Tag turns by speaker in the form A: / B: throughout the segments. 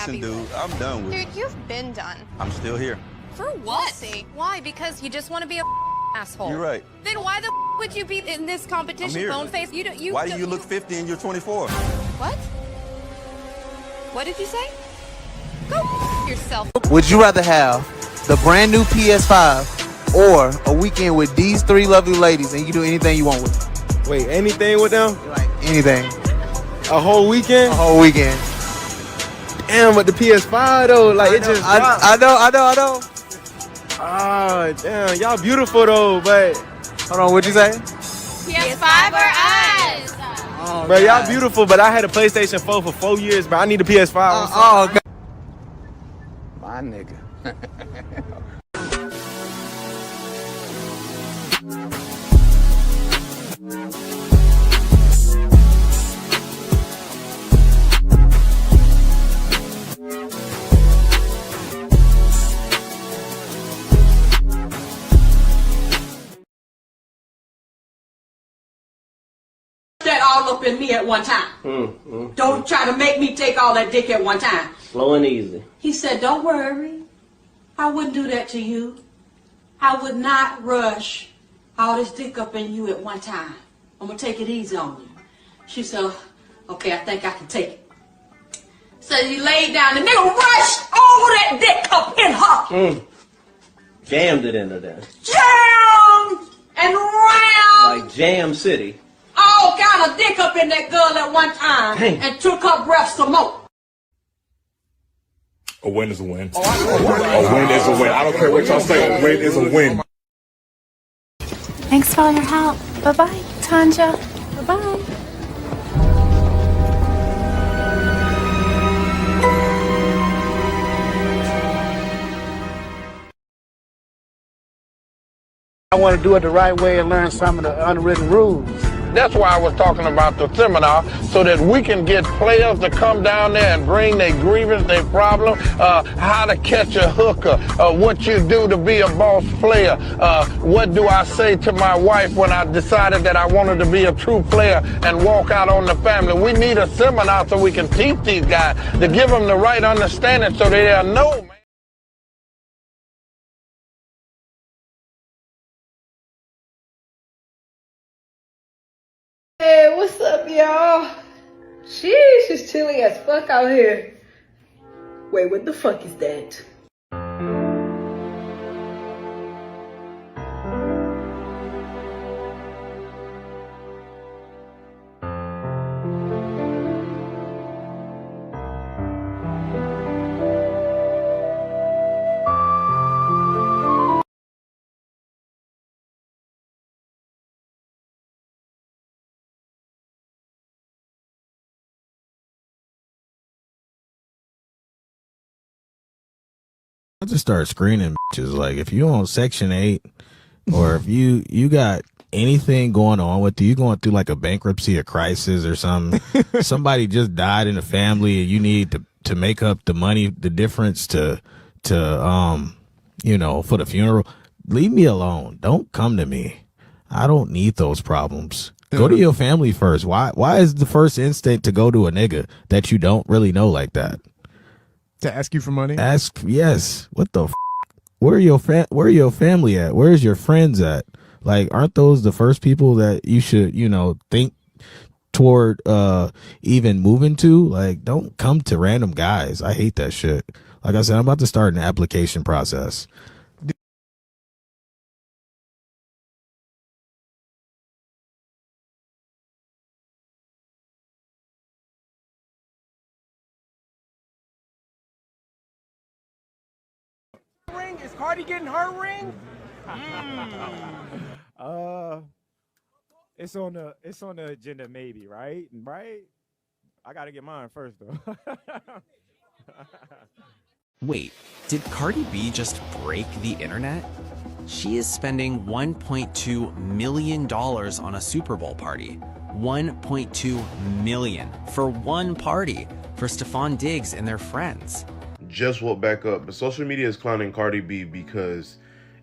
A: Listen, dude, I'm done with it.
B: Dude, you've been done.
A: I'm still here.
B: For what? See. Why? Because you just want to be a asshole.
A: You're right.
B: Then why the would you be in this competition,
A: I'm here.
B: bone face?
A: Why do you look 50 and you're 24?
B: What? What did you say? Go yourself.
C: Would you rather have the brand new PS5 or a weekend with these three lovely ladies and you can do anything you want with them?
D: Wait, anything with them?
C: Like anything.
D: A whole weekend?
C: A whole weekend.
D: Damn, but the PS5 though, like it just.
C: I know.
D: Ah, damn, y'all beautiful though, but.
C: Hold on, what'd you say?
B: PS5 or us?
C: Oh,
D: bro, y'all beautiful, but I had a PlayStation 4 for 4 years, but I need a PS5.
C: God. My nigga.
E: That all up in me at one time. Don't try to make me take all that dick at one time.
F: Slow and easy.
E: He said, don't worry. I wouldn't do that to you. I would not rush all this dick up in you at one time. I'm going to take it easy on you. She said, okay, I think I can take it. So you laid down. The nigga rushed all that dick up in her.
F: Jammed it into there.
E: Jammed and round.
F: Like Jam City.
E: All kind of dick up in that girl at one time.
F: Dang.
E: And took her breath some more.
G: A win is a win. A win is a win. I don't care what y'all say. A win is a win.
H: Thanks for all your help. Bye-bye, Tanja. Bye-bye.
I: I want to do it the right way and learn some of the unwritten rules.
J: That's why I was talking about the seminar, so that we can get players to come down there and bring their grievance, their problem, how to catch a hooker, what you do to be a boss player, what do I say to my wife when I decided that I wanted to be a true player and walk out on the family. We need a seminar so we can teach these guys to give them the right understanding so they'll know, man.
K: Hey, what's up, y'all? Sheesh, it's chilly as fuck out here. Wait, what the fuck is that?
L: I just start screening bitches. Like, if you on Section 8 or if you got anything going on with you going through like a bankruptcy, a crisis or something, somebody just died in the family and you need to make up the money, the difference to you know, for the funeral, leave me alone. Don't come to me. I don't need those problems. Go to your family first. Why is the first instinct to go to a nigga that you don't really know like that?
M: To ask you for money?
L: Yes. What the where are your family at? Where's your friends at? Like, aren't those the first people that you should, you know, think toward even moving to? Like, don't come to random guys. I hate that shit. Like I said, I'm about to start an application process.
D: Is Cardi getting her ring? It's on the agenda, maybe, right? Right? I gotta get mine first, though.
N: Wait, did Cardi B just break the internet? She is spending $1.2 million on a Super Bowl party. $1.2 million for one party for Stefon Diggs and their friends.
O: Just woke back up, but social media is clowning Cardi B because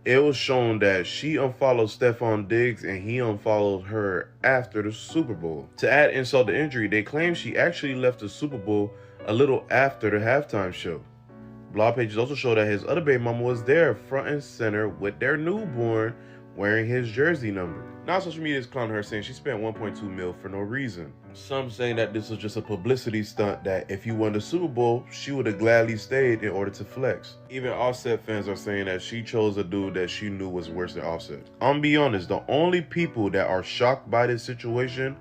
O: it was shown that she unfollowed Stefon Diggs and he unfollowed her after the Super Bowl. To add insult to injury, they claim she actually left the Super Bowl a little after the halftime show. Blog pages also show that his other baby mama was there front and center with their newborn wearing his jersey number. Now social media is clowning her, saying she spent 1.2 mil for no reason. Some saying that this was just a publicity stunt, that if he won the Super Bowl, she would have gladly stayed in order to flex. Even Offset fans are saying that she chose a dude that she knew was worse than Offset. I'm gonna be honest, the only people that are shocked by this situation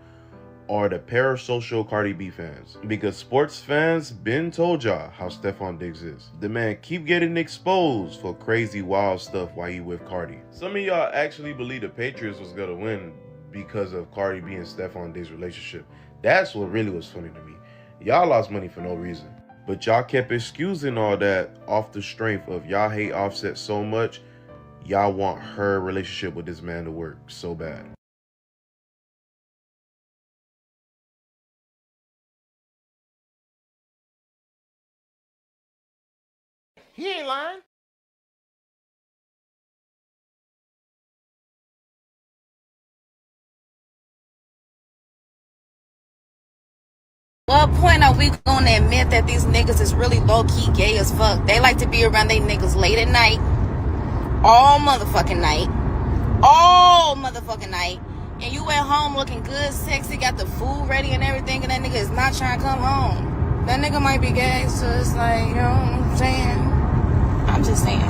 O: are the parasocial Cardi B fans, because sports fans been told y'all how Stefon Diggs is. The man keep getting exposed for crazy wild stuff while he with Cardi. Some of y'all actually believe the Patriots was gonna win because of Cardi B and Stefon Diggs' relationship. That's what really was funny to me. Y'all lost money for no reason, but y'all kept excusing all that off the strength of y'all hate Offset so much, y'all want her relationship with this man to work so bad.
I: He ain't lying.
P: What point are we gonna admit that these niggas is really low-key gay as fuck? They like to be around they niggas late at night, all motherfucking night, and you at home looking good, sexy, got the food ready and everything, and that nigga is not trying to come home. That nigga might be gay, so it's like, you know what I'm saying? I'm just saying.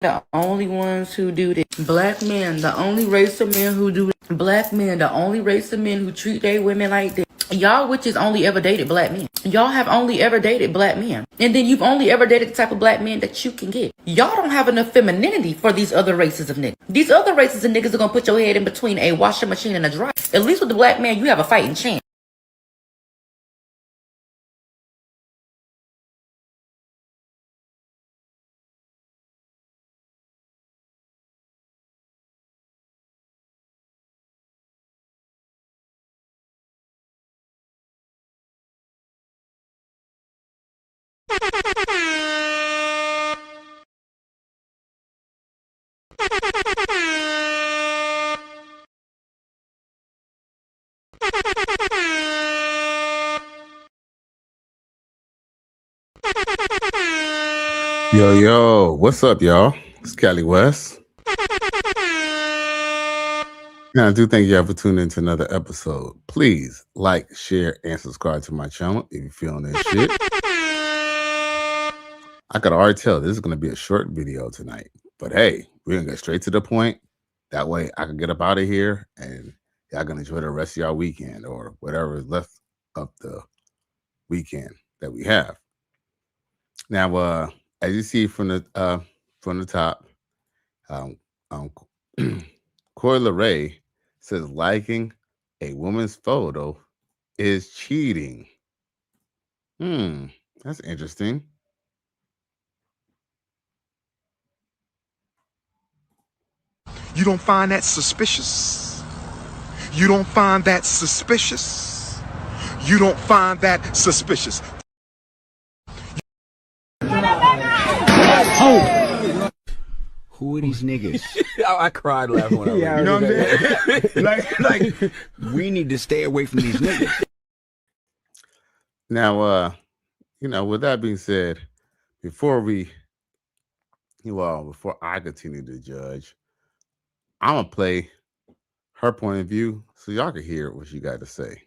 P: The only ones who do this. Black men, the only race of men who do this. Black men, the only race of men who treat their women like this. Y'all witches only ever dated black men. Y'all have only ever dated black men. And then you've only ever dated the type of black men that you can get. Y'all don't have enough femininity for these other races of niggas. These other races of niggas are gonna put your head in between a washing machine and a dryer. At least with the black man, you have a fighting chance.
Q: Yo, what's up, y'all? It's Cali West. Now, I do thank y'all for tuning into another episode. Please like, share, and subscribe to my channel if you're feeling this shit. I could already tell this is going to be a short video tonight, but hey, we're going to get straight to the point. That way I can get up out of here and y'all can enjoy the rest of y'all weekend or whatever is left of the weekend that we have. Now, as you see from the top, Coy Leray says liking a woman's photo is cheating. That's interesting.
R: You don't find that suspicious? You don't find that suspicious? You don't find that suspicious?
S: Oh. Who are these niggas?
T: I cried laughing when I read.
S: You know what I'm saying? like, we need to stay away from these niggas.
Q: Now, with that being said, before I continue to judge, I'm gonna play her point of view so y'all can hear what she got to say.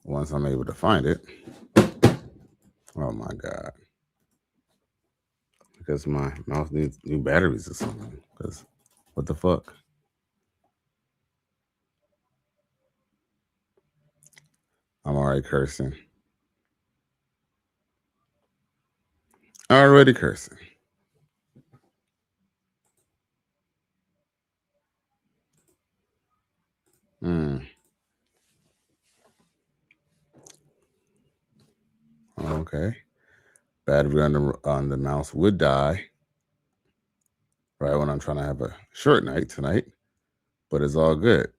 Q: Once I'm able to find it. Oh my God. Because my mouse needs new batteries or something. Because what the fuck? I'm already cursing. Already cursing. Okay. Battery on the mouse would die right when I'm trying to have a short night tonight, but it's all good.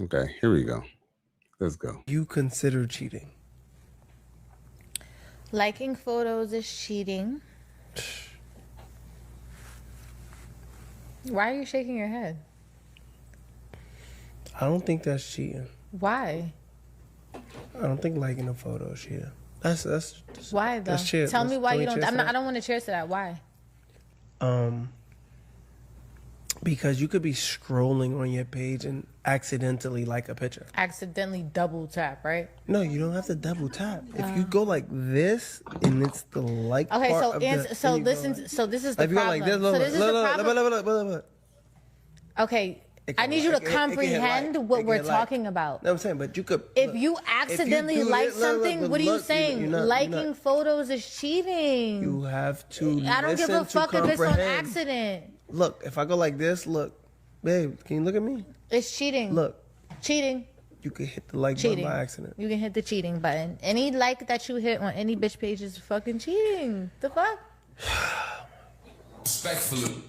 Q: Okay, here we go. Let's go.
U: You consider cheating?
V: Liking photos is cheating. Why are you shaking your head?
U: I don't think that's cheating.
V: Why?
U: I don't think liking a photo is cheating. That's
V: why though?
U: That's cheating.
V: Tell me why you don't.
U: I
V: I don't want to cheers to that. Why?
U: Because you could be scrolling on your page and accidentally like a picture.
V: Accidentally double tap, right?
U: No, you don't have to double tap. If you go like this and it's the like
V: Okay,
U: part
V: so
U: of
V: answer,
U: the,
V: so
U: and you go
V: listen.
U: like,
V: So this is
U: like
V: the
U: if you go
V: problem.
U: like this,
V: So this is the problem.
U: look.
V: Okay, I need you to comprehend what we're talking about.
U: No, I'm saying, but you could.
V: If you accidentally like something, what are you saying? Liking photos is cheating.
U: You have to.
V: I don't give a fuck if it's on accident.
U: Look, if I go like this, look, babe, can you look at me?
V: It's cheating.
U: Look,
V: cheating.
U: You can hit the like button by accident.
V: You can hit the cheating button. Any like that you hit on any bitch page is fucking cheating. The fuck?
W: Respectfully.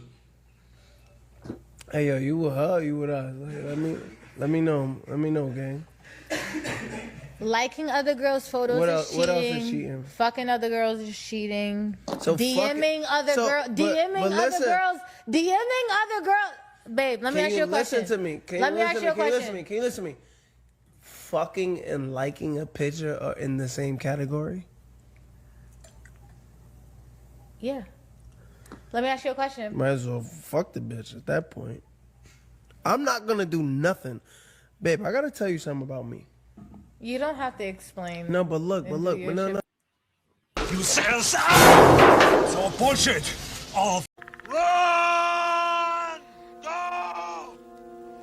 U: Hey yo, you with her? Or you with us? Let me know, gang.
V: Liking other girls' photos is cheating.
U: What else is cheating?
V: Fucking other girls is cheating.
U: So
V: DMing other girls. DMing other girls. Babe, let me ask you a question.
U: Listen to me.
V: Let me ask you a question.
U: Can you listen to me? Fucking and liking a picture are in the same category?
V: Yeah. Let me ask you a question.
U: Might as well fuck the bitch at that point. I'm not gonna do nothing. Babe, I gotta tell you something about me.
V: You don't have to explain.
U: No, but no.
W: You sell it's all bullshit. All run! Go!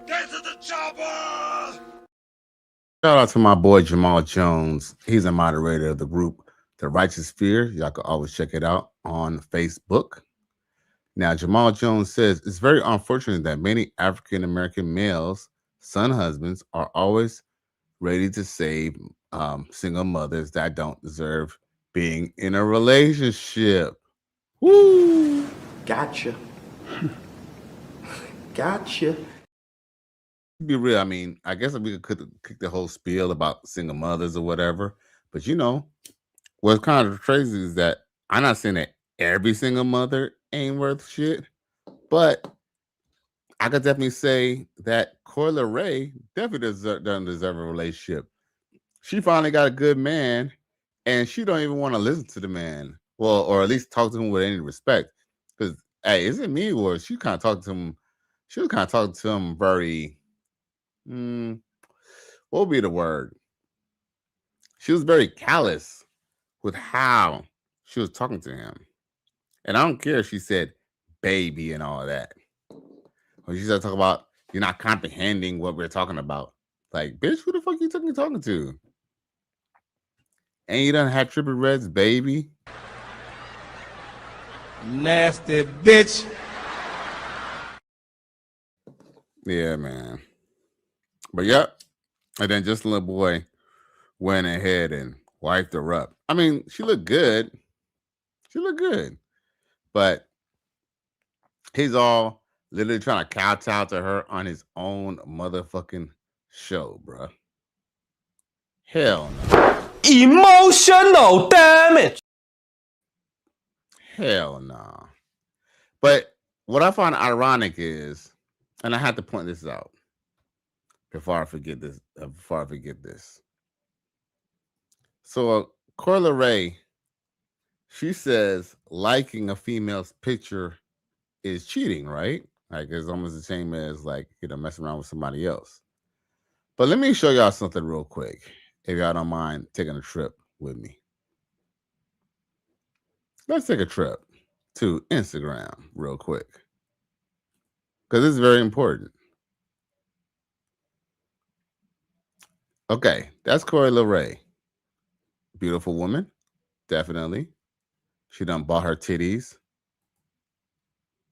W: Get to the chopper!
Q: Shout out to my boy Jamal Jones. He's a moderator of the group The Righteous Fear. Y'all can always check it out on Facebook. Now, Jamal Jones says, it's very unfortunate that many African-American males, son husbands, are always ready to save single mothers that don't deserve being in a relationship. Woo!
X: Gotcha. Gotcha.
Q: Be real, I mean, I guess we could kick the whole spiel about single mothers or whatever, but you know, what's kind of crazy is that I'm not saying that every single mother ain't worth shit, but I could definitely say that Leray definitely doesn't deserve a relationship. She finally got a good man, and she don't even want to listen to the man, well, or at least talk to him with any respect. Because, hey, is it me or she kind of talked to him? She was kind of talking to him very, what would be the word? She was very callous with how she was talking to him. And I don't care if she said baby and all that. Or she started talking about you're not comprehending what we're talking about. Like, bitch, who the fuck you talking to? And you done had trippy reds, baby.
W: Nasty bitch.
Q: Yeah, man. But yep. And then just a little boy went ahead and wiped her up. I mean, she looked good. But he's all literally trying to kowtow to her on his own motherfucking show, bruh. Hell no.
F: Emotional damage.
Q: Hell no. But what I find ironic is, and I have to point this out before I forget this. So Leray, she says liking a female's picture is cheating, right? Like it's almost the same as like, you know, messing around with somebody else. But let me show y'all something real quick, if y'all don't mind taking a trip with me. Let's take a trip to Instagram real quick, because this is very important. Okay, that's Leray. Beautiful woman, definitely. She done bought her titties.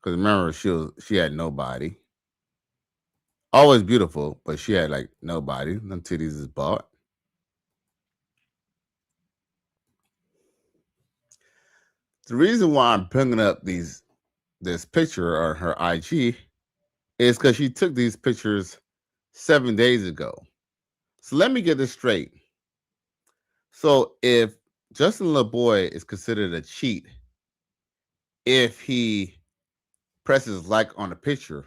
Q: Because remember, she had nobody. Always beautiful, but she had like nobody. Them titties is bought. The reason why I'm bringing up this picture on her IG is because she took these pictures 7 days ago. So let me get this straight. So if Justin LeBoy is considered a cheat if he presses like on a picture,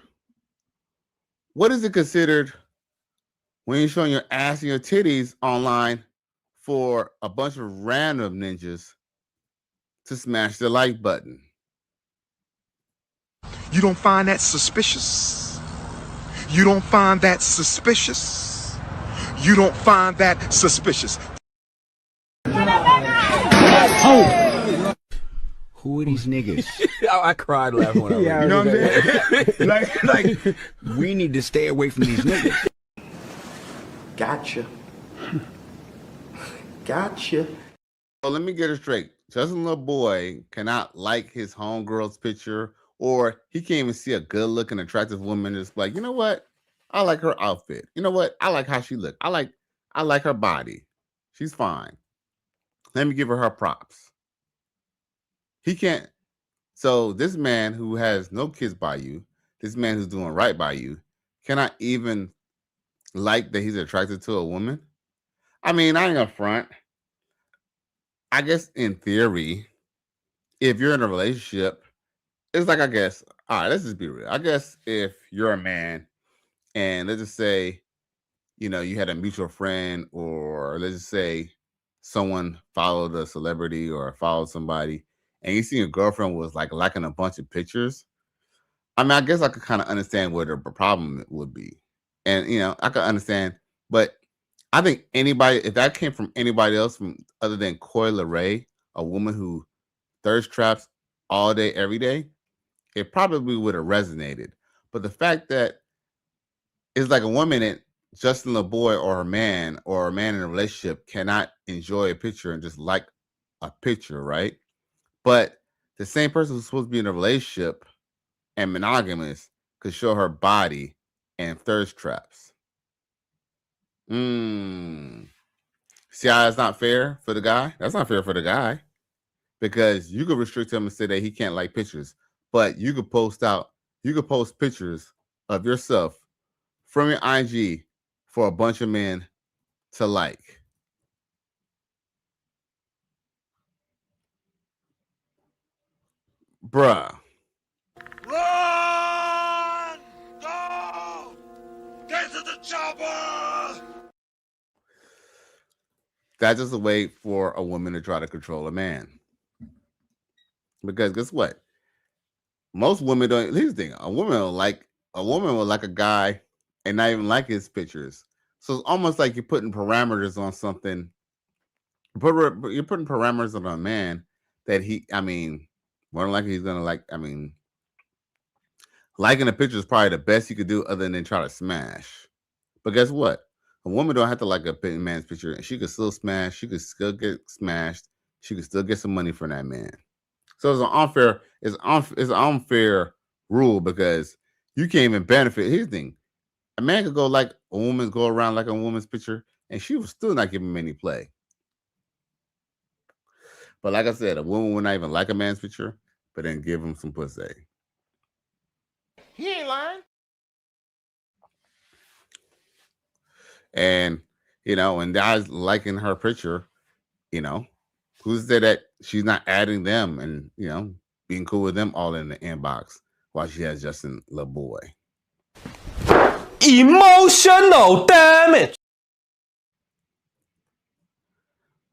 Q: what is it considered when you're showing your ass and your titties online for a bunch of random ninjas to smash the like button?
R: You don't find that suspicious? You don't find that suspicious? You don't find that suspicious?
S: Who are these niggas?
T: I cried laughing when I read it.
S: You know what I'm saying? like, we need to stay away from these niggas.
Q: Gotcha. Gotcha. So let me get it straight. Justin LeBoy cannot like his homegirl's picture, or he can't even see a good-looking, attractive woman that's like, you know what? I like her outfit. You know what? I like how she look. I like her body. She's fine. Let me give her props. He can't. So this man who has no kids by you, this man who's doing right by you, cannot even like that he's attracted to a woman. I mean, I ain't gonna front. I guess in theory, if you're in a relationship, it's like, I guess, all right, let's just be real. I guess if you're a man and let's just say, you know, you had a mutual friend, or let's just say someone followed a celebrity or followed somebody, and you see your girlfriend was like liking a bunch of pictures. I mean, I guess I could kind of understand what the problem would be. And, you know, I could understand, but I think anybody, if that came from anybody else from other than Leray, a woman who thirst traps all day, every day, it probably would have resonated. But the fact that it's like a woman that Justin LeBoy or a man in a relationship cannot enjoy a picture and just like a picture, right? But the same person who's supposed to be in a relationship and monogamous could show her body and thirst traps. See how that's not fair for the guy? That's not fair for the guy, because you could restrict him and say that he can't like pictures, but you could post pictures of yourself from your IG for a bunch of men to like. Bruh.
W: Run! Go! Get to the chopper!
Q: That's just a way for a woman to try to control a man. Because guess what? Most women don't. Here's the thing: a woman will like a guy and not even like his pictures. So it's almost like you're putting parameters on something. You're putting parameters on a man that more than likely he's gonna like. I mean, liking a picture is probably the best you could do, other than try to smash. But guess what? A woman don't have to like a man's picture, and she could still smash. She could still get smashed. She could still get some money from that man. So it's an unfair rule, because you can't even benefit. Here's the thing: a man could go around like a woman's picture, and she was still not giving him any play. But like I said, a woman would not even like a man's picture, but then give him some pussy.
W: He ain't lying.
Q: And, you know, and guys liking her picture, you know, who's there that she's not adding them and, you know, being cool with them all in the inbox while she has Justin LeBoy.
F: Emotional damage.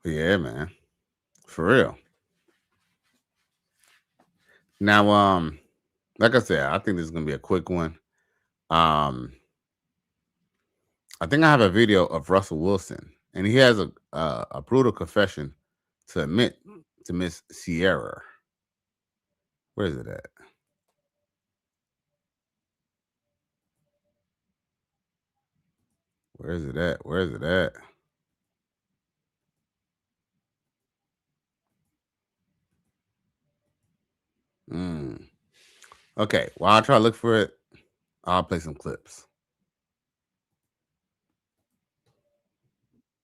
Q: Yeah, man. For real. Now, like I said, I think this is gonna be a quick one. I think I have a video of Russell Wilson, and he has a brutal confession to admit to Miss Sierra. Where is it at? Where is it at? Where is it at? Okay, while I try to look for it, I'll play some clips.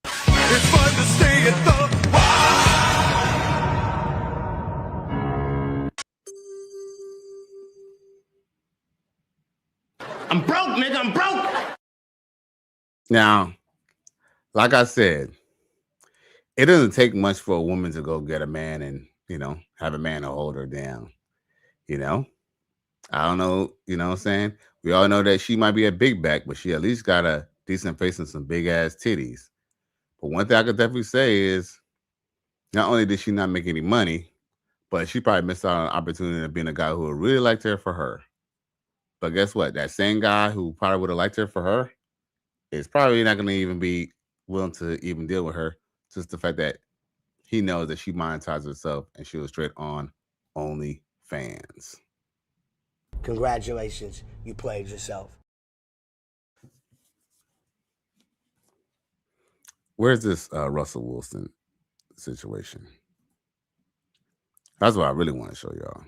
W: It's fun to stay at the
A: I'm broke, nigga. I'm broke.
Q: Now, like I said, it doesn't take much for a woman to go get a man and, have a man to hold her down. I don't know, what I'm saying? We all know that she might be a big back, but she at least got a decent face and some big ass titties. But one thing I could definitely say is not only did she not make any money, but she probably missed out on an opportunity of being a guy who would really liked her for her. But guess what? That same guy who probably would have liked her for her is probably not going to even be willing to even deal with her. Just the fact that he knows that she monetized herself and she was straight on OnlyFans.
A: Congratulations, you played yourself.
Q: Where's this Russell Wilson situation? That's what I really want to show y'all.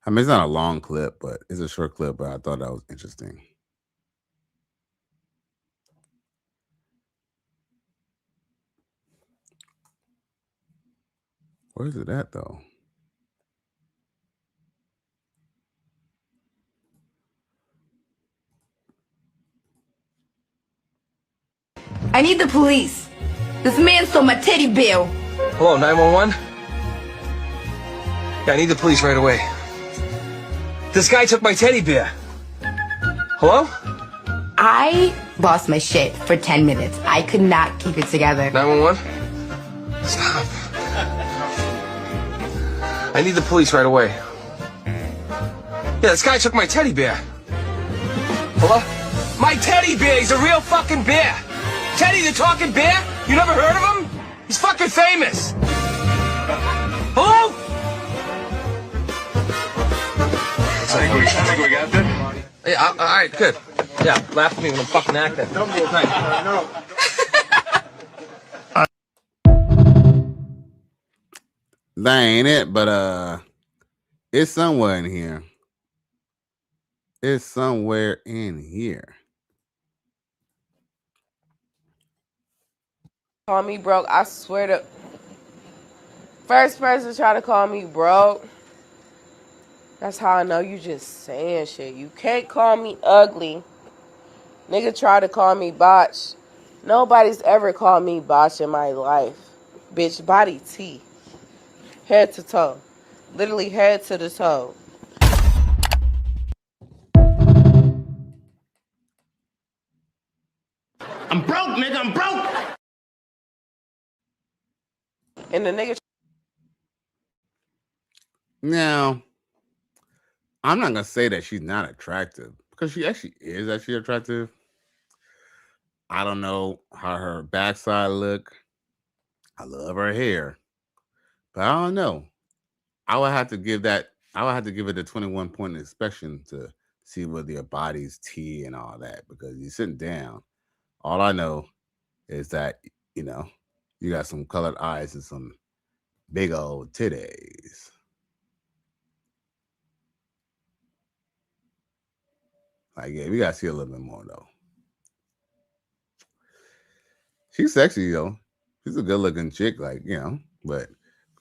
Q: I mean, it's not a long clip, but it's a short clip, but I thought that was interesting. Where's it at, though?
B: I need the police. This man stole my teddy bear.
C: Hello, 911? Yeah, I need the police right away. This guy took my teddy bear. Hello?
B: I lost my shit for 10 minutes. I could not keep it together.
C: 911? Stop. I need the police right away. Yeah, this guy took my teddy bear. Hello? My teddy bear! He's a real fucking bear! Teddy the talking bear? You never heard of him? He's fucking famous! Hello?
W: I think we got that.
C: Yeah, all right, good. Yeah, laugh at me when I'm fucking acting.
Q: That ain't it, but it's somewhere in here. It's somewhere in here.
X: Call me broke. I swear to. First person to try to call me broke. That's how I know you just saying shit. You can't call me ugly. Nigga try to call me botch. Nobody's ever called me botch in my life. Bitch, body T. Head to toe. Literally head to the toe.
A: I'm broke, nigga. I'm broke.
X: And the nigga.
Q: Now, I'm not gonna say that she's not attractive because she actually is actually attractive. I don't know how her backside look. I love her hair, but I don't know. I would have to give it a 21-point inspection to see whether your body's T and all that, because you're sitting down. All I know is that, you got some colored eyes and some big old titties. Like, yeah, we gotta see a little bit more though. She's sexy though. She's a good looking chick, but we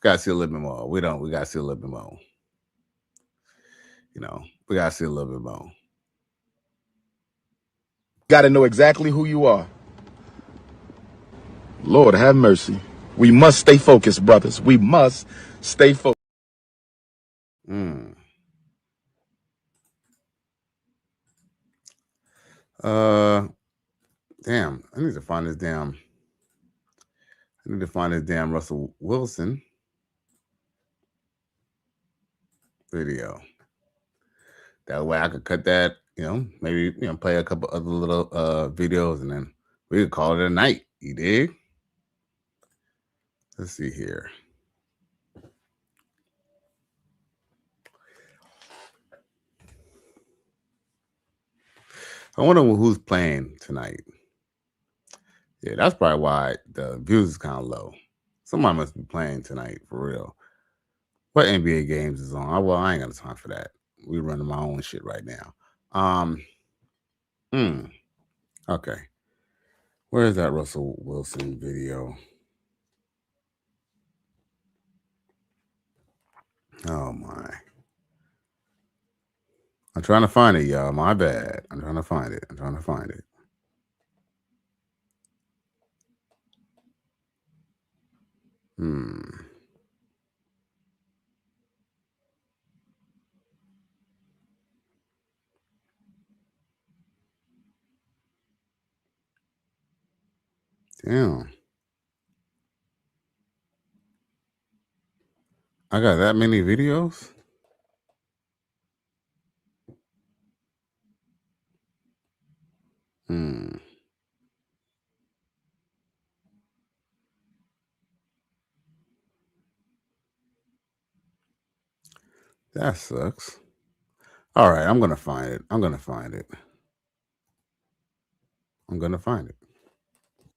Q: gotta see a little bit more. We gotta see a little bit more. We gotta see a little bit more.
R: Gotta know exactly who you are. Lord have mercy. We must stay focused, brothers. We must stay focused.
Q: Damn, I need to find this damn Russell Wilson video. That way I could cut that, maybe play a couple other little videos and then we could call it a night. You dig? Let's see here. I wonder who's playing tonight. Yeah, that's probably why the views is kind of low. Somebody must be playing tonight for real. What NBA games is on? Well, I ain't got time for that. We running my own shit right now. Okay. Where is that Russell Wilson video? Oh my. I'm trying to find it, y'all. My bad. I'm trying to find it. Damn. I got that many videos? That sucks. All right, I'm going to find it. I'm going to find it.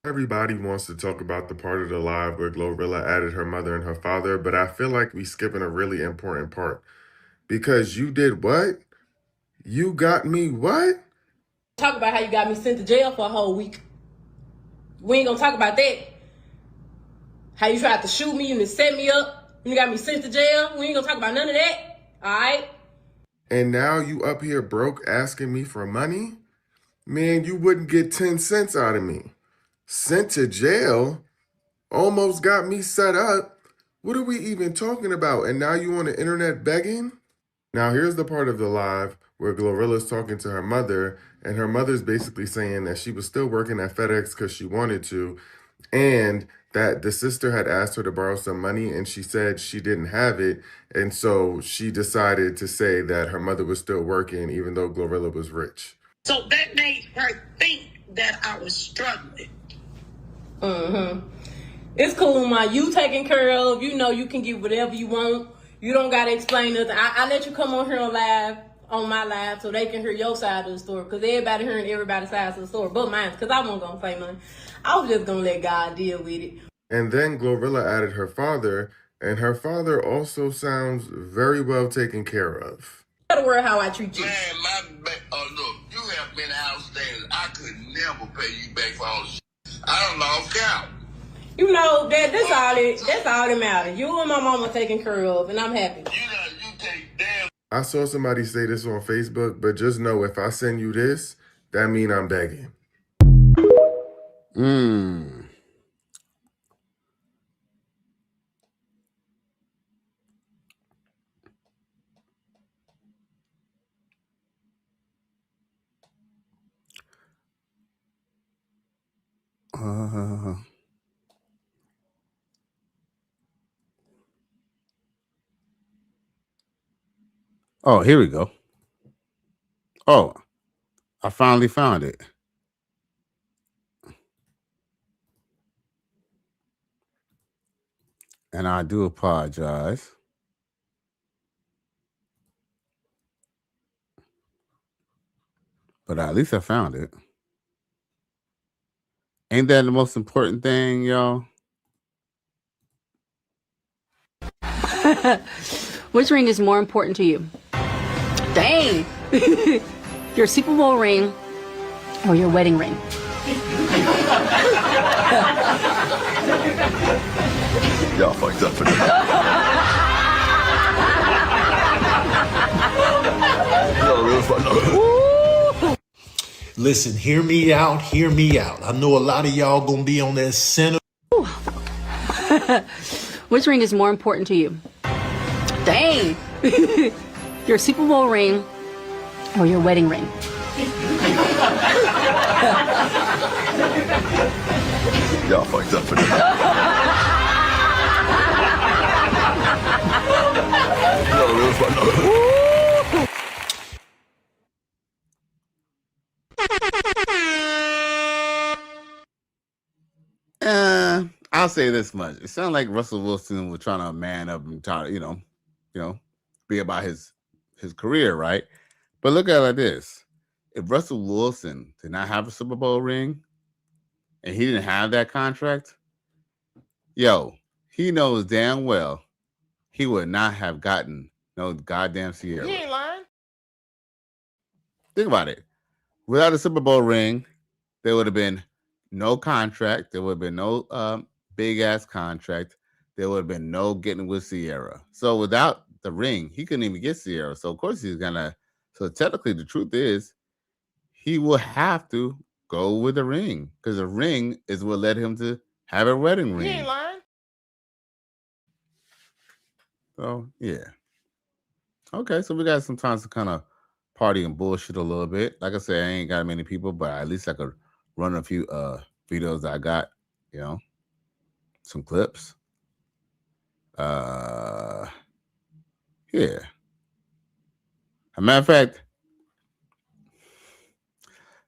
O: Everybody wants to talk about the part of the live where GloRilla added her mother and her father, but I feel like we skipping a really important part. Because you did what? You got me what?
K: Talk about how you got me sent to jail for a whole week. We ain't gonna talk about that. How you tried to shoot me and set me up. You got me sent to jail. We ain't gonna talk about none of that. Alright?
O: And now you up here broke asking me for money? Man, you wouldn't get 10 cents out of me. Sent to jail? Almost got me set up. What are we even talking about? And now you on the internet begging? Now here's the part of the live where GloRilla's talking to her mother, and her mother's basically saying that she was still working at FedEx because she wanted to, and that the sister had asked her to borrow some money and she said she didn't have it, and so she decided to say that her mother was still working even though GloRilla was rich.
W: So that made her think that I was struggling.
K: It's cool, Ma. You taken care of. You know you can get whatever you want. You don't gotta explain nothing. I let you come on here on my live, so they can hear your side of the story. Because everybody hearing everybody's side of the story, but mine. Because I wasn't gonna say nothing. I was just gonna let God deal with it.
O: And then GloRilla added her father, and her father also sounds very well taken care of.
K: Tell the world how I treat you.
W: Man, look, you have been outstanding. I could never pay you back for all the shit. I don't lost count.
K: You know that's all that matters. You and my mama taken care of, and I'm happy.
O: I saw somebody say this on Facebook, but just know if I send you this, that mean I'm begging.
Q: Oh, here we go. Oh, I finally found it. And I do apologize. But at least I found it. Ain't that the most important thing, y'all?
E: Which ring is more important to you? Dang! Your Super Bowl ring or your wedding ring?
W: Y'all fucked up for that. Y'all real fucked up.
G: Listen, hear me out. Hear me out. I know a lot of y'all gonna be on that center.
E: Which ring is more important to you? Dang! Your Super Bowl ring or your wedding ring?
W: Y'all fucked up for that. Y'all real fucked up.
Q: I'll say this much. It sounded like Russell Wilson was trying to man up and try to, be about his career, right? But look at it like this. If Russell Wilson did not have a Super Bowl ring and he didn't have that contract, he knows damn well he would not have gotten no goddamn Sierra.
U: He ain't lying.
Q: Think about it. Without a Super Bowl ring, there would have been no contract. There would have been no big ass contract. There would have been no getting with Sierra. So without the ring, he couldn't even get Sierra. So of course he's gonna. So technically, the truth is, he will have to go with the ring because the ring is what led him to have a wedding ring.
U: He ain't lying.
Q: So yeah. Okay, so we got some time to kind of party and bullshit a little bit. Like I said, I ain't got many people, but at least I could run a few videos that I got, some clips. Yeah. As a matter of fact,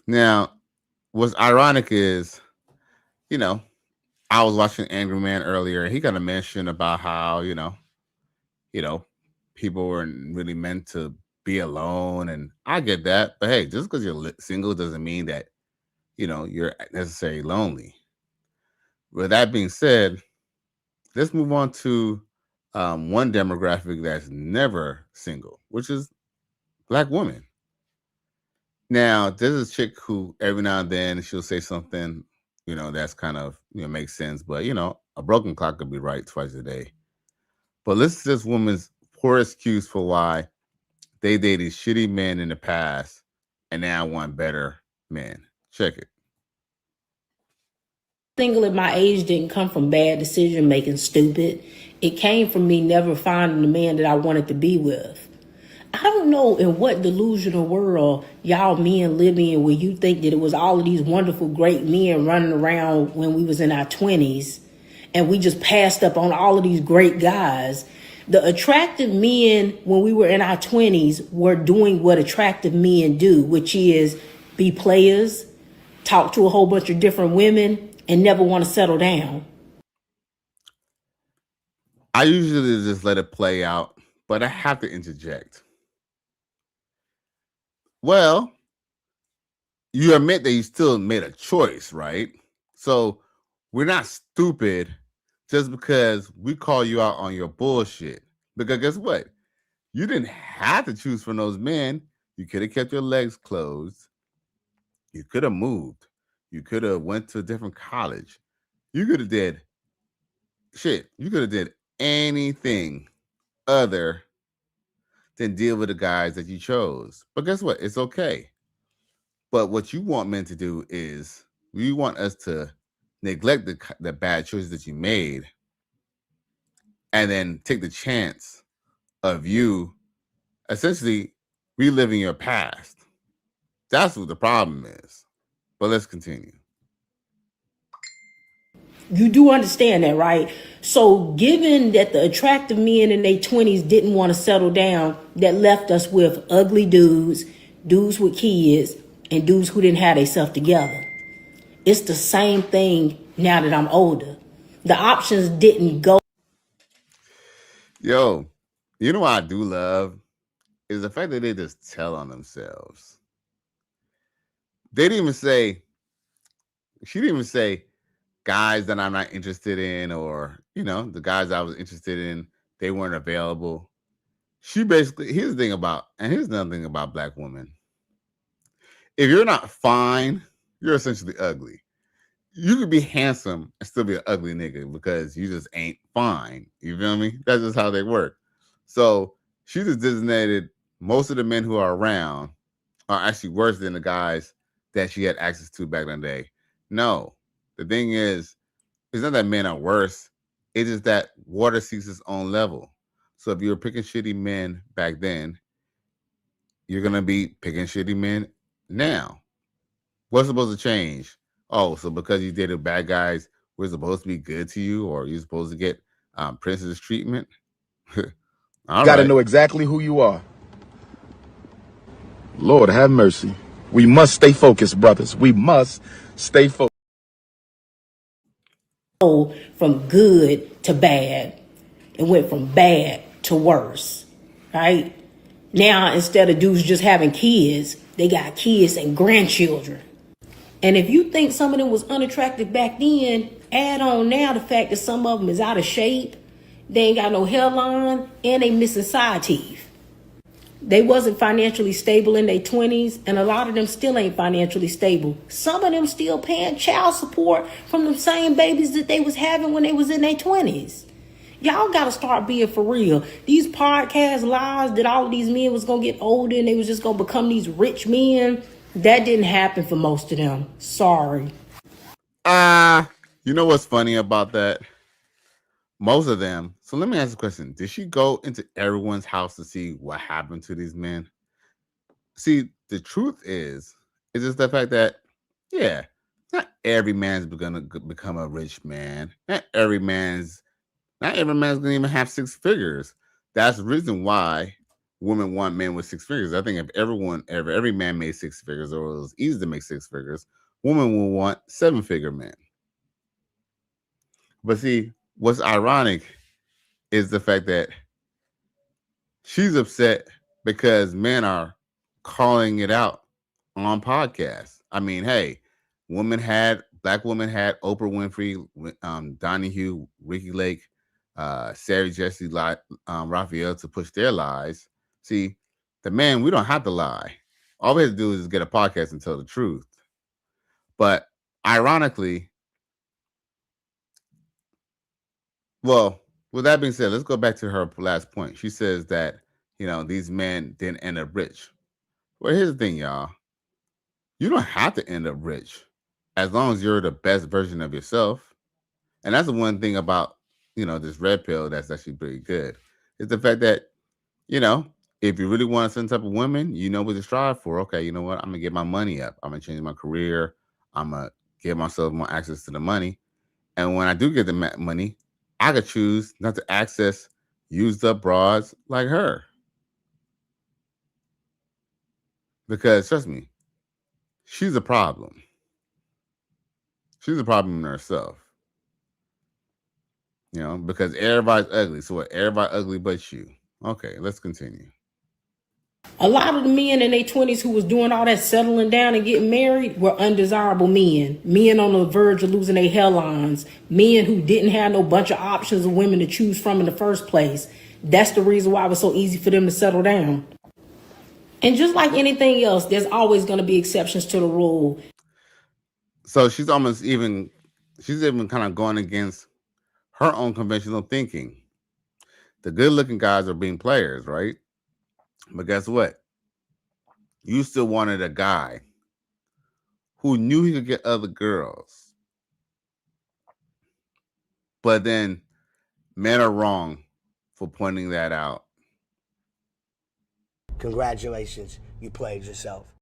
Q: now what's ironic is, I was watching Angry Man earlier, and he kind of mentioned about how, people weren't really meant to be alone, and I get that. But hey, just because you're single doesn't mean that, you're necessarily lonely. With that being said, let's move on to one demographic that's never single, which is Black women. Now, there's a chick who every now and then she'll say something, that's kind of, makes sense. But, a broken clock could be right twice a day. But listen to this woman's poor excuse for why they dated shitty men in the past and now want better men. Check it.
H: Single at my age didn't come from bad decision making, stupid. It came from me never finding the man that I wanted to be with. I don't know in what delusional world y'all men live in where you think that it was all of these wonderful, great men running around when we was in our 20s and we just passed up on all of these great guys. The attractive men when we were in our 20s were doing what attractive men do, which is be players, talk to a whole bunch of different women, and never want to settle down.
Q: I usually just let it play out, but I have to interject. Well, you admit that you still made a choice, right? So we're not stupid just because we call you out on your bullshit. Because guess what? You didn't have to choose from those men. You could have kept your legs closed. You could have moved. You could have went to a different college. You could have did shit. You could have did anything other than deal with the guys that you chose. But guess what? It's okay. But what you want men to do is you want us to neglect the bad choices that you made and then take the chance of you essentially reliving your past. That's what the problem is. But let's continue.
H: You do understand that, right? So given that the attractive men in their 20s didn't want to settle down, that left us with ugly dudes, dudes with kids, and dudes who didn't have themselves together. It's the same thing now that I'm older. The options didn't go.
Q: Yo, you know what I do love is the fact that they just tell on themselves. They didn't even say, she didn't even say guys that I'm not interested in, or, the guys I was interested in, they weren't available. She basically, here's another thing about Black women. If you're not fine, you're essentially ugly. You could be handsome and still be an ugly nigga because you just ain't fine. You feel me? That's just how they work. So she just designated most of the men who are around are actually worse than the guys that she had access to back in the day. No, the thing is, it's not that men are worse. It's just that water seeks its own level. So if you were picking shitty men back then, you're going to be picking shitty men now. What's supposed to change? Oh, so because you dated bad guys, we're supposed to be good to you, or you're supposed to get princess treatment?
R: You got to know exactly who you are. Lord have mercy. We must stay focused, brothers. We must stay focused.
H: From good to bad. It went from bad to worse, right? Now, instead of dudes just having kids, they got kids and grandchildren. And if you think some of them was unattractive back then, add on now the fact that some of them is out of shape, they ain't got no hairline, and they missing side teeth. They wasn't financially stable in their 20s, and a lot of them still ain't financially stable. Some of them still paying child support from the same babies that they was having when they was in their 20s. Y'all got to start being for real. These podcast lies that all of these men was going to get older and they was just going to become these rich men, that didn't happen for most of them. Sorry.
Q: You know what's funny about that? most of them. So let me ask a question. Did she go into everyone's house to see what happened to these men? See, the truth is just the fact that, yeah, not every man's gonna become a rich man. Not every man's gonna even have six figures. That's the reason why women want men with six figures. I think if every man made six figures, or it was easy to make six figures, women will want 7-figure men. But see, what's ironic is the fact that she's upset because men are calling it out on podcasts. I mean, hey, black women had Oprah Winfrey, Donahue, Ricky Lake, Sarah Jesse, Raphael to push their lies. See, the man, we don't have to lie. All we have to do is get a podcast and tell the truth. But ironically, well, with that being said, let's go back to her last point. She says that, these men didn't end up rich. Well, here's the thing, y'all. You don't have to end up rich as long as you're the best version of yourself. And that's the one thing about, this red pill that's actually pretty good. It's the fact that, if you really want a certain type of woman, you know what to strive for. Okay, you know what? I'm going to get my money up. I'm going to change my career. I'm going to give myself more access to the money. And when I do get the money, I could choose not to access used up broads like her. Because trust me, she's a problem. She's a problem in herself. Because everybody's ugly. So what? Everybody ugly but you. Okay, let's continue.
H: A lot of the men in their 20s who was doing all that settling down and getting married were undesirable men. Men on the verge of losing their hairlines. Men who didn't have no bunch of options of women to choose from in the first place. That's the reason why it was so easy for them to settle down. And just like anything else, there's always going to be exceptions to the rule.
Q: So she's even kind of going against her own conventional thinking. The good-looking guys are being players, right? But guess what? You still wanted a guy who knew he could get other girls. But then men are wrong for pointing that out.
A: Congratulations, you played yourself.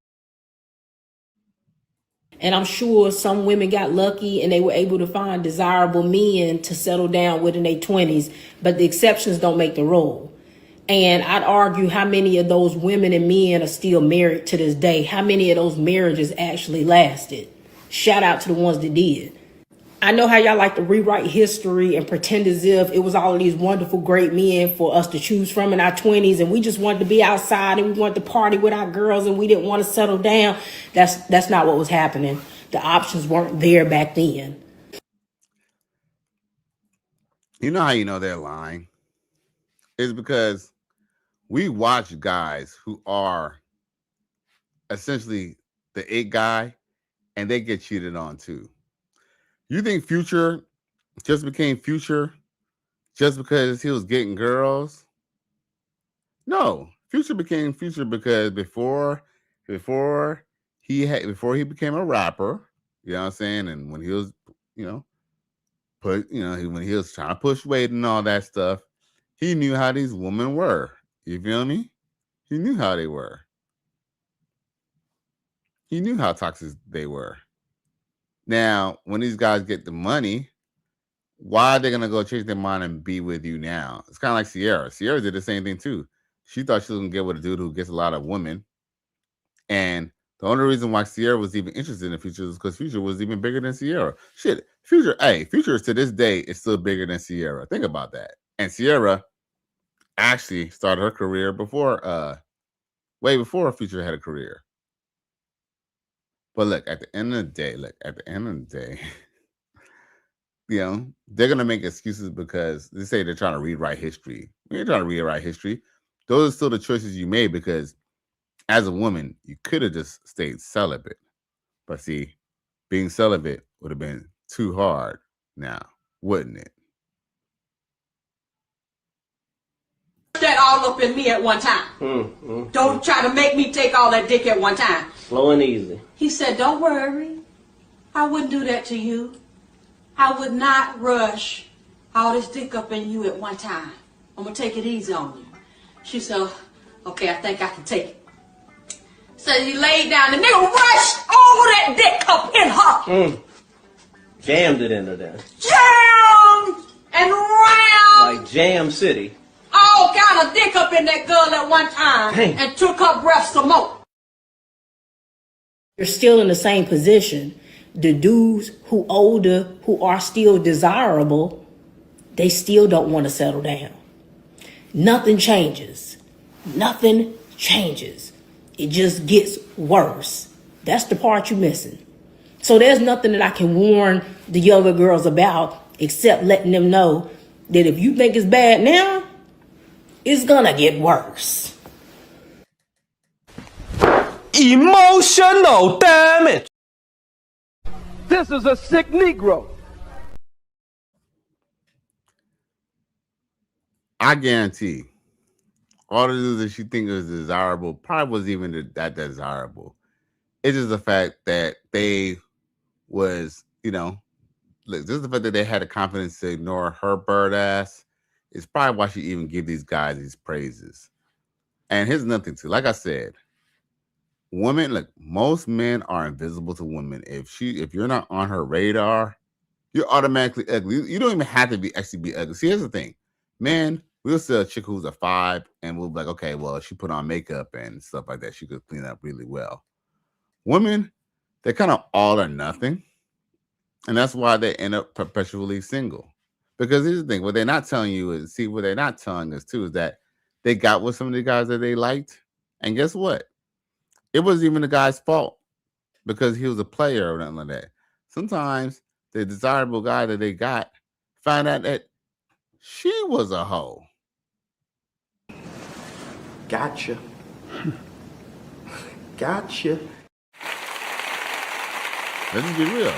H: And I'm sure some women got lucky and they were able to find desirable men to settle down with in their 20s, but the exceptions don't make the rule. And I'd argue how many of those women and men are still married to this day. How many of those marriages actually lasted? Shout out to the ones that did. I know how y'all like to rewrite history and pretend as if it was all of these wonderful, great men for us to choose from in our 20s. And we just wanted to be outside and we wanted to party with our girls and we didn't want to settle down. That's not what was happening. The options weren't there back then.
Q: You know how you know they're lying? It's because we watch guys who are essentially the it guy and they get cheated on too. You think Future just became Future just because he was getting girls? No, Future became Future because before he became a rapper, you know what I'm saying, and when he was, when he was trying to push weight and all that stuff, he knew how these women were. You feel me? He knew how they were. He knew how toxic they were. Now, when these guys get the money, why are they going to go change their mind and be with you now? It's kind of like Sierra. Sierra did the same thing too. She thought she was going to get with a dude who gets a lot of women. And the only reason why Sierra was even interested in Future is because Future was even bigger than Sierra. Shit, Future to this day is still bigger than Sierra. Think about that. And Sierra actually started her career way before Future had a career. But look, at the end of the day, they're going to make excuses because they say they're trying to rewrite history. When you're trying to rewrite history, those are still the choices you made because as a woman, you could have just stayed celibate. But see, being celibate would have been too hard now, wouldn't it?
D: That all up in me at one time. Don't try to make me take all that dick at one time.
J: Slow and easy.
D: He said, don't worry. I wouldn't do that to you. I would not rush all this dick up in you at one time. I'm gonna take it easy on you. She said, okay, I think I can take it. So he laid down, the nigga rushed over that dick up in her.
F: Jammed it in her then.
D: Jammed and round.
F: Like Jam City.
D: All kind of dick up in that girl at one time.
F: Dang.
D: And took her breath some more.
H: You're still in the same position. The dudes who older, who are still desirable, they still don't want to settle down. Nothing changes. Nothing changes. It just gets worse. That's the part you're missing. So there's nothing that I can warn the younger girls about except letting them know that if you think it's bad now, it's gonna get worse.
F: Emotional damage. This is a sick Negro.
Q: I guarantee all the dudes that she thinks is desirable probably wasn't even that desirable. It's just the fact that they was, look, just the fact that they had the confidence to ignore her bird ass is probably why she even give these guys these praises. And here's nothing to, like I said, women, look, most men are invisible to women. If you're not on her radar, you're automatically ugly. You don't even have to actually be ugly. See, here's the thing, man. We'll see a chick who's a 5, and we'll be like, okay, well, she put on makeup and stuff like that. She could clean up really well. Women, they're kind of all or nothing. And that's why they end up perpetually single. Because here's the thing, what they're not telling you is, what they're not telling us too is that they got with some of the guys that they liked. And guess what? It wasn't even the guy's fault because he was a player or nothing like that. Sometimes the desirable guy that they got found out that she was a hoe.
S: Gotcha. Gotcha.
Q: Let's just be real.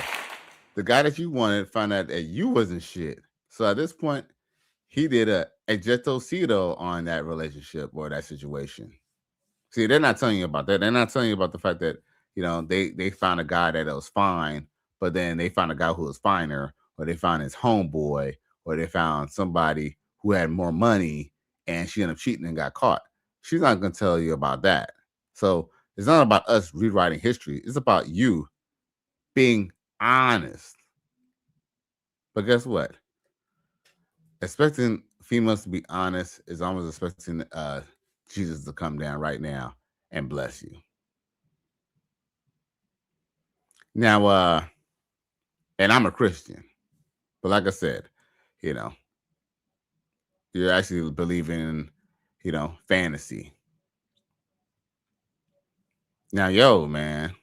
Q: The guy that you wanted found out that you wasn't shit. So at this point, he did a ejectocito on that relationship or that situation. See, they're not telling you about that. They're not telling you about the fact that, they found a guy that was fine, but then they found a guy who was finer, or they found his homeboy, or they found somebody who had more money and she ended up cheating and got caught. She's not going to tell you about that. So it's not about us rewriting history. It's about you being honest. But guess what? Expecting females to be honest is almost expecting Jesus to come down right now and bless you. Now, and I'm a Christian, but like I said, you're actually believing in, fantasy. Now, man,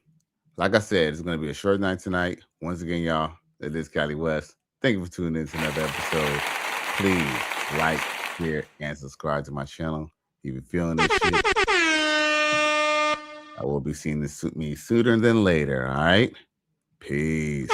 Q: like I said, it's going to be a short night tonight. Once again, y'all, it is Cali West. Thank you for tuning in to another episode. Please like, share, and subscribe to my channel. If you're feeling this shit, I will be seeing me sooner than later, all right? Peace.